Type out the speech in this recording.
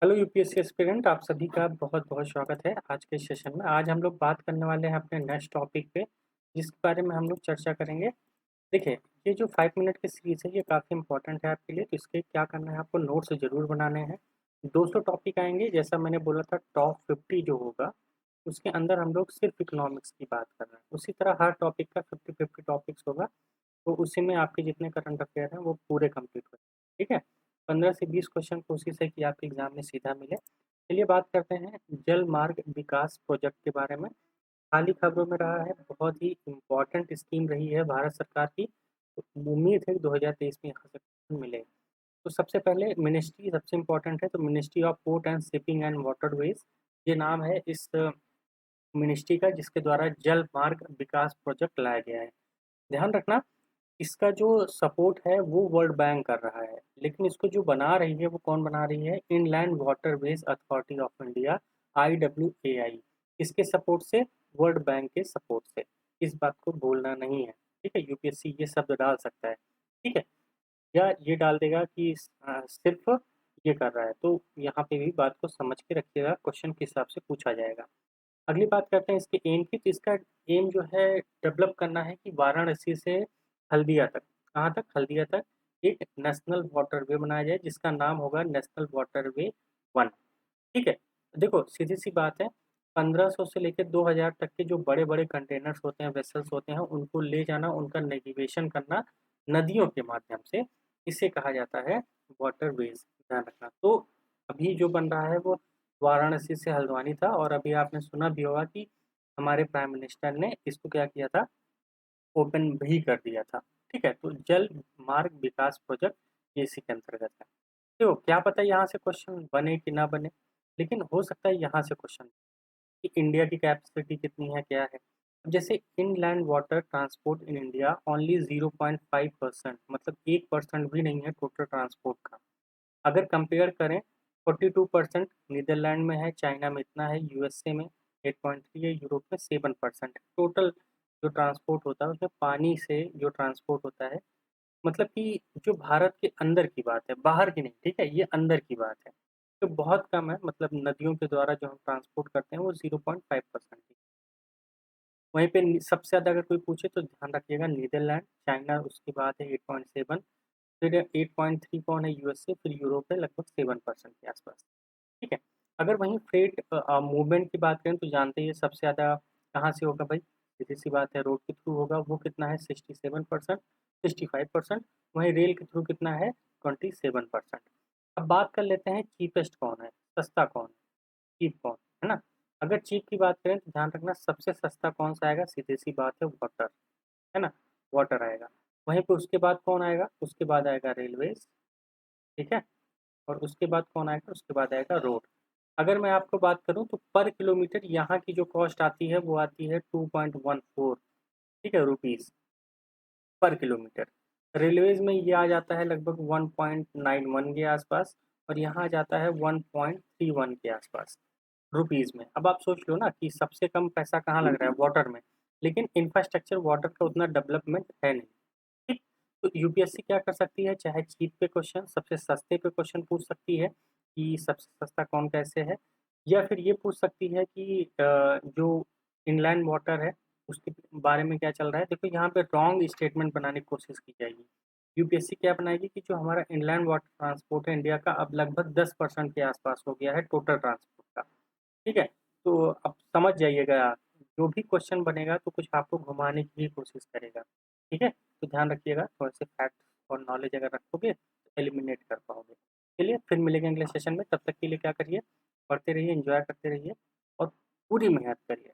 Hello UPSC aspirant, आप सभी का बहुत बहुत स्वागत है आज के सेशन में। आज हम लोग बात करने वाले हैं अपने नेक्स्ट टॉपिक पे, जिसके बारे में हम लोग चर्चा करेंगे। देखिए, ये जो 5 मिनट की सीरीज है ये काफ़ी इंपॉर्टेंट है आपके लिए, तो इसके क्या करना है, आपको नोट्स ज़रूर बनाने हैं। 200 टॉपिक आएंगे, जैसा मैंने बोला था टॉप 50 जो होगा उसके अंदर हम लोग सिर्फ इकोनॉमिक्स की बात कर रहे हैं। उसी तरह हर टॉपिक का 50-50 टॉपिक्स होगा, तो उसी में आपके जितने करंट अफेयर हैं वो पूरे कंप्लीट हो जाएंगे। ठीक है, 15 से 20 क्वेश्चन कोशिश है कि आपके एग्जाम में सीधा मिले। चलिए बात करते हैं जल मार्ग विकास प्रोजेक्ट के बारे में। हाल ही खबरों में रहा है, बहुत ही इम्पोर्टेंट स्कीम रही है भारत सरकार की, तो उम्मीद है कि 2023 में यहाँ से मिले। तो सबसे पहले मिनिस्ट्री सबसे इम्पोर्टेंट है, तो ministry of port and shipping and waterways, ये नाम है इस मिनिस्ट्री का, जिसके द्वारा जल मार्ग विकास प्रोजेक्ट लाया गया है। ध्यान रखना, इसका जो सपोर्ट है वो वर्ल्ड बैंक कर रहा है, लेकिन इसको जो बना रही है वो कौन बना रही है, inland waterways authority of India, IWAI। इसके सपोर्ट से, वर्ल्ड बैंक के सपोर्ट से। इस बात को भूलना नहीं है। ठीक है, यूपीएससी ये शब्द डाल सकता है। ठीक है, या ये डाल देगा कि सिर्फ ये कर रहा है, तो यहाँ पे भी बात को समझ के रखिएगा, क्वेश्चन के हिसाब से पूछा जाएगा। अगली बात करते हैं इसके एम की, तो इसका एम जो है डेवलप करना है कि वाराणसी से हल्दिया तक, कहाँ तक, हल्दिया तक एक नेशनल वाटरवे बनाया जाए, जिसका नाम होगा नेशनल वाटरवे 1। ठीक है, देखो सीधी सी बात है, 1500 से लेकर 2000 तक के जो बड़े बड़े कंटेनर्स होते हैं, वेसल्स होते हैं, उनको ले जाना, उनका नेविगेशन करना नदियों के माध्यम से, इसे कहा जाता है वाटरवेज। ध्यान रखना। तो अभी जो बन रहा है वो वाराणसी से हल्द्वानी था, और अभी आपने सुना भी होगा कि हमारे प्राइम मिनिस्टर ने इसको क्या किया था, ओपन भी कर दिया था। ठीक है, तो जल मार्ग विकास प्रोजेक्ट ये इसी के अंतर्गत है। देखो, क्या पता यहाँ से क्वेश्चन बने कि ना बने, लेकिन हो सकता है यहाँ से क्वेश्चन कि इंडिया की कैपेसिटी कितनी है, क्या है। अब जैसे inland water transport in India only 0.5%, मतलब 1% भी नहीं है टोटल ट्रांसपोर्ट का। अगर कंपेयर करें, 42% नीदरलैंड में है, चाइना में इतना है, यूएसए में 8.3 है, यूरोप में 7% है। टोटल जो ट्रांसपोर्ट होता है उसमें पानी से जो ट्रांसपोर्ट होता है, मतलब कि जो भारत के अंदर की बात है, बाहर की नहीं। ठीक है, ये अंदर की बात है, तो बहुत कम है, मतलब नदियों के द्वारा जो हम ट्रांसपोर्ट करते हैं वो 0.5% ही। वहीं पे सबसे ज़्यादा अगर कोई पूछे तो ध्यान रखिएगा, नीदरलैंड, चाइना उसके बाद है 8.7, फिर 8.3 कौन है, यूएसए, फिर यूरोप है लगभग 7% के आसपास। ठीक है, अगर वहीं फ्रेट मूवमेंट की बात करें तो जानते ही हैं सबसे ज़्यादा कहाँ से होगा भाई, सीधी सी बात है रोड के थ्रू होगा, वो कितना है 67%, 65%। वहीं रेल के थ्रू कितना है 27%। अब बात कर लेते हैं चीपेस्ट कौन है, सस्ता कौन है, चीप कौन है ना। अगर चीप की बात करें तो ध्यान रखना, सबसे सस्ता कौन सा आएगा, सीधी सी बात है वाटर, है ना, वाटर आएगा। वहीं पे उसके बाद कौन आएगा, उसके बाद आएगा रेलवेज। ठीक है, और उसके बाद कौन आएगा, उसके बाद आएगा रोड। अगर मैं आपको बात करूं तो पर किलोमीटर यहाँ की जो कॉस्ट आती है वो आती है 2.14, ठीक है, रुपीज़ पर किलोमीटर। रेलवेज में ये आ जाता है लगभग 1.91 के आसपास, और यहाँ आ जाता है 1.31 के आसपास रुपीज़ में। अब आप सोच लो ना कि सबसे कम पैसा कहाँ लग रहा है, वाटर में, लेकिन इंफ्रास्ट्रक्चर वाटर का उतना डेवलपमेंट है नहीं। ठीक, तो यूपीएससी क्या कर सकती है, चाहे चीप पे क्वेश्चन, सबसे सस्ते पे क्वेश्चन पूछ सकती है कि सबसे सस्ता कौन कैसे है, या फिर ये पूछ सकती है कि जो इनलैंड वाटर है उसके बारे में क्या चल रहा है। देखो यहाँ पे रॉन्ग स्टेटमेंट बनाने की कोशिश की जाएगी। यूपीएससी क्या बनाएगी कि जो हमारा इनलैंड वाटर ट्रांसपोर्ट है इंडिया का, अब लगभग 10% के आसपास हो गया है टोटल ट्रांसपोर्ट का। ठीक है, तो अब समझ जाइएगा, जो भी क्वेश्चन बनेगा तो कुछ आपको घुमाने की ही कोशिश करेगा। ठीक है, तो ध्यान रखिएगा, थोड़े से फैक्ट और नॉलेज अगर रखोगे तो एलिमिनेट कर पाओगे। चलिए फिर मिलेंगे अगले सेशन में, तब तक के लिए क्या करिए, पढ़ते रहिए, एंजॉय करते रहिए और पूरी मेहनत करिए।